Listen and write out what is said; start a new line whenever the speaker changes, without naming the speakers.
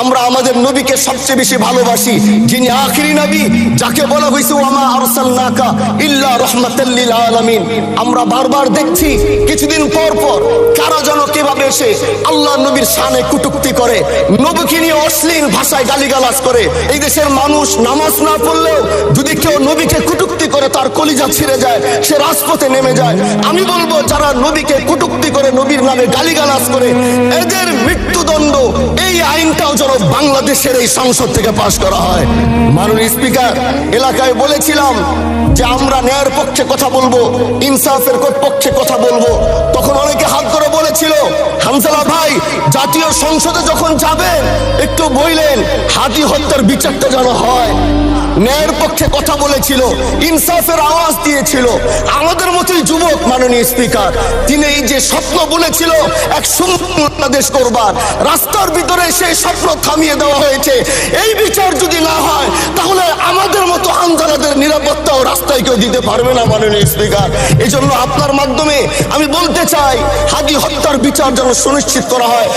আমরা আমাদের নবীকে সবচেয়ে বেশি ভালোবাসি, যিনি আখিরি নবী, যাকে বলা হয়েছে ওয়ামা আরসালনাকা ইল্লা রাহমাতাল লিল আলামিন। আমরা বারবার দেখছি কিছুদিন পর পর কারা যেন কিভাবে এসে আল্লাহ নবীর শানে কটূক্তি করে, নবীকে নিয়ে অশ্লীল ভাষায় গালিগালাজ করে। এই দেশের মানুষ নামাজ না পড়লেও যদি কেউ নবীকে কটূক্তি করে তার কলিজা ছিঁড়ে যায়, সে রাজপথে নেমে যায়। আমি বলবো যারা নবীকে কটূক্তি করে, নবীর নামে গালিগালাজ করে, এদের মৃত্যুদণ্ড এই আইনটাও যেন বাংলাদেশের এই সংসদ থেকে পাশ করা হয়। মাননীয় স্পিকার, এলাকায় বলেছিলাম যে আমরা ন্যায়ের পক্ষে কথা বলবো, ইনসাফের পক্ষে কথা বলবো। তখন অনেকে হাত ধরে বলেছিল, হামজালা ভাই জাতীয় সংসদে যখন যাবেন একটু বললেন হাদি হত্যার বিচারটা যেন হয়। ন্যায়ের পক্ষে কথা বলেছিল, ইনসাফের আওয়াজ দিয়েছিল। আমাদের মতোই যুবক মাননীয় স্পিকার, তিনি এই যে স্বপ্ন বলেছিল এক সুন্দর বাংলাদেশ করবার, রাস্তার ভিতরে সেই স্বপ্ন থামিয়ে দেওয়া হয়েছে। এই বিচার যদি না হয় তাহলে আমাদের মতো হামজালাদের নিরাপত্তাও রাস্তায় কেউ দিতে পারবে না মাননীয় স্পিকার। এই জন্য আপনার মাধ্যমে আমি বলতে চাই, হাদি হত্যার বিচার যেন সুনিশ্চিত করা হয়।